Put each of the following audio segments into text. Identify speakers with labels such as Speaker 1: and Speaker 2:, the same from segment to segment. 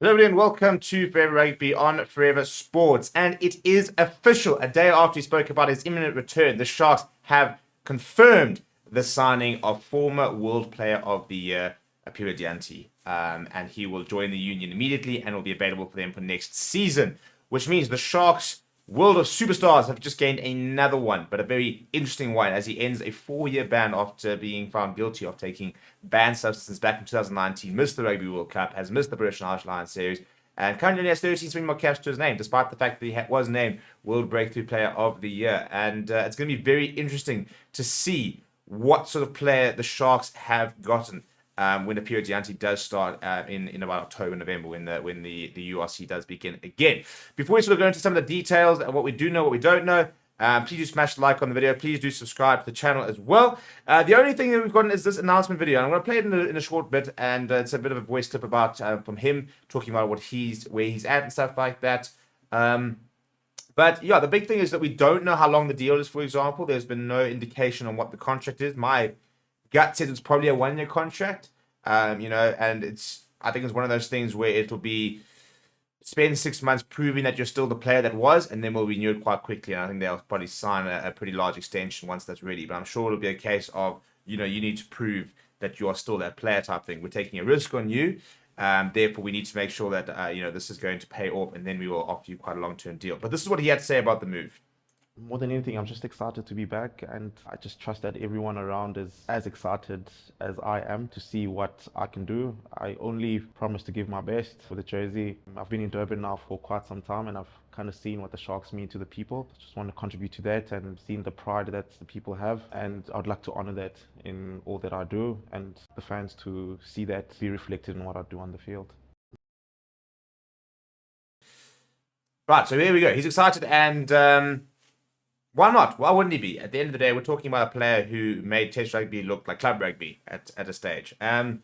Speaker 1: Hello everybody and welcome to Forever Rugby on Forever Sports. And it is official. A day after he spoke about his imminent return, the Sharks have confirmed the signing of former World Player of the Year, Aphiwe Dyantyi. And he will join the union immediately and will be available for them for next season, which means the Sharks' world of superstars have just gained another one, but a very interesting one as he ends a 4-year ban after being found guilty of taking banned substances back in 2019, missed the Rugby World Cup, has missed the British and Irish Lions Series, and currently has 13 Springbok caps to his name, despite the fact that he was named World Breakthrough Player of the Year. And it's going to be very interesting to see what sort of player the Sharks have gotten when Aphiwe Dyantyi does start in about October, November, when the URC does begin again. Before we sort of go into some of the details and what we do know, what we don't know, please do smash the like on the video. Please do subscribe to the channel as well. The only thing that we've gotten is this announcement video. And I'm going to play it in a short bit, and it's a bit of a voice clip about from him talking about where he's at and stuff like that. But yeah, the big thing is that we don't know how long the deal is. For example, there's been no indication on what the contract is. My gut says it's probably a 1-year contract. And I think it's one of those things where it'll be spend 6 months proving that you're still the player that was, and then we'll renew it quite quickly. And I think they'll probably sign a pretty large extension once that's ready. But I'm sure it'll be a case of, you need to prove that you are still that player type thing. We're taking a risk on you. Therefore, we need to make sure that, this is going to pay off, and then we will offer you quite a long-term deal. But this is what he had to say about the move.
Speaker 2: More than anything, I'm just excited to be back, and I just trust that everyone around is as excited as I am to see what I can do. I only promise to give my best for the jersey. I've been in Durban now for quite some time, and I've kind of seen what the Sharks mean to the people. I just want to contribute to that and seeing the pride that the people have, and I'd like to honor that in all that I do, and the fans to see that be reflected in what I do on the field.
Speaker 1: Right, so here we go. He's excited, and why not? Why wouldn't he be? At the end of the day, we're talking about a player who made Test rugby look like club rugby at a stage. I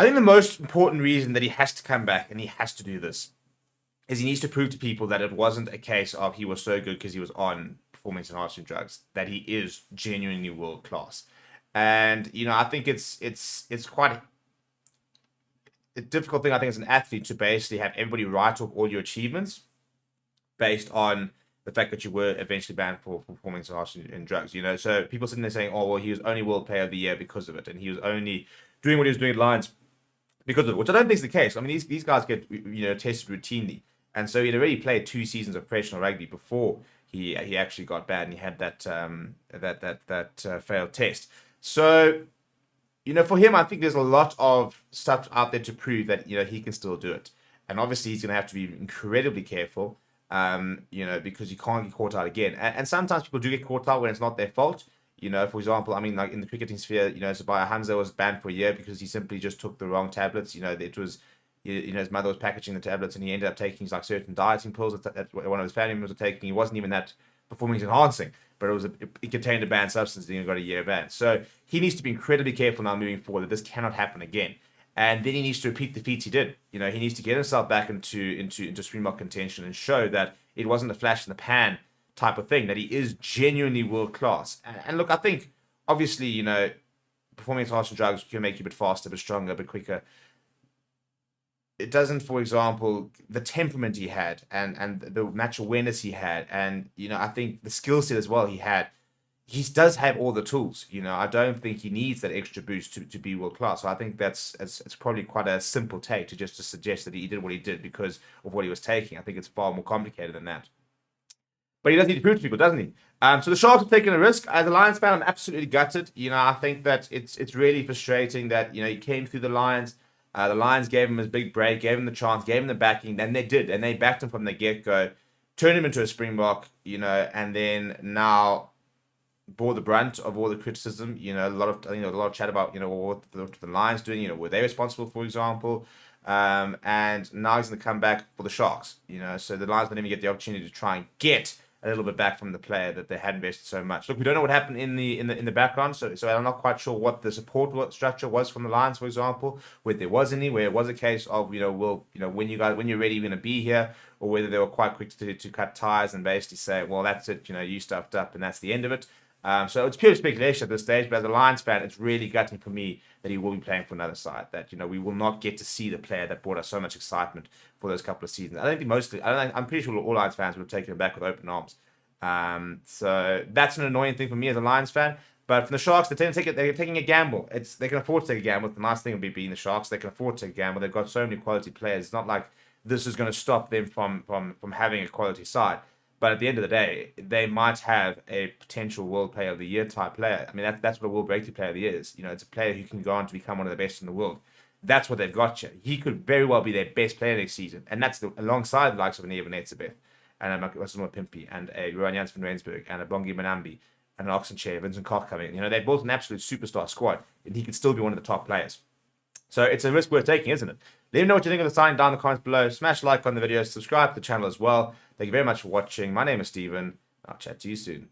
Speaker 1: think the most important reason that he has to come back and he has to do this is he needs to prove to people that it wasn't a case of he was so good because he was on performance enhancing drugs, that he is genuinely world class. And I think it's quite a difficult thing. I think as an athlete to basically have everybody write off all your achievements based on the fact that you were eventually banned for performance enhancing in drugs. So people sitting there saying, "Oh, well, he was only World Player of the Year because of it, and he was only doing what he was doing at Lions because of it," which I don't think is the case. I mean, these guys get tested routinely, and so he'd already played 2 seasons of professional rugby before he actually got banned. And he had that failed test. So for him, I think there's a lot of stuff out there to prove that he can still do it, and obviously he's going to have to be incredibly careful. Because you can't get caught out again. And sometimes people do get caught out when it's not their fault. For example, I mean, like in the cricketing sphere, Sabaya Hamza was banned for a year because he simply just took the wrong tablets. It was, his mother was packaging the tablets and he ended up taking like certain dieting pills that one of his family members were taking. He wasn't even that performance enhancing, but it contained a banned substance and he got a year ban. So he needs to be incredibly careful now moving forward that this cannot happen again. And then he needs to repeat the feats he did. He needs to get himself back into Springbok contention and show that it wasn't a flash in the pan type of thing, that he is genuinely world class. And look, I think obviously, performance enhancing drugs can make you a bit faster, a bit stronger, a bit quicker. It doesn't, for example, the temperament he had and the match awareness he had, and I think the skill set as well he had. He does have all the tools. I don't think he needs that extra boost to be world class. So I think it's probably quite a simple take to suggest that he did what he did because of what he was taking. I think it's far more complicated than that. But he does need to prove to people, doesn't he? So the Sharks have taken a risk. As a Lions fan, I'm absolutely gutted. I think that it's really frustrating that he came through the Lions. The Lions gave him his big break, gave him the chance, gave him the backing. Then they did, and they backed him from the get-go, turned him into a Springbok. And then now bore the brunt of all the criticism. A lot of chat about what the Lions doing. Were they responsible, for example? And now he's going to come back for the Sharks. So the Lions don't even get the opportunity to try and get a little bit back from the player that they had invested so much. Look, we don't know what happened in the background, so I'm not quite sure what the support structure was from the Lions, for example, whether there was any, where it was a case of when you're ready, you're going to be here, or whether they were quite quick to cut ties and basically say, well, that's it, you stuffed up, and that's the end of it. So it's pure speculation at this stage, but as a Lions fan, it's really gutting for me that he will be playing for another side. That we will not get to see the player that brought us so much excitement for those couple of seasons. I'm pretty sure all Lions fans would have taken him back with open arms. So that's an annoying thing for me as a Lions fan. But from the Sharks, they're taking a gamble. They can afford to take a gamble. The nice thing would be being the Sharks. They can afford to take a gamble. They've got so many quality players. It's not like this is going to stop them from having a quality side. But at the end of the day, they might have a potential World Player of the Year type player. I mean, that's what a World Breakthrough Player of the Year is. It's a player who can go on to become one of the best in the world. That's what they've got here. He could very well be their best player next season. And that's alongside the likes of an Evan Etzebeth and a Massimo Pimpi and a Rowan Jans van Rensburg and a Bongi Manambi and an Oxenchair, Vincent Koch coming in. They've built an absolute superstar squad, and he could still be one of the top players. So it's a risk worth taking, isn't it? Let me know what you think of the signing down in the comments below. Smash like on the video, subscribe to the channel as well. Thank you very much for watching. My name is Steven. I'll chat to you soon.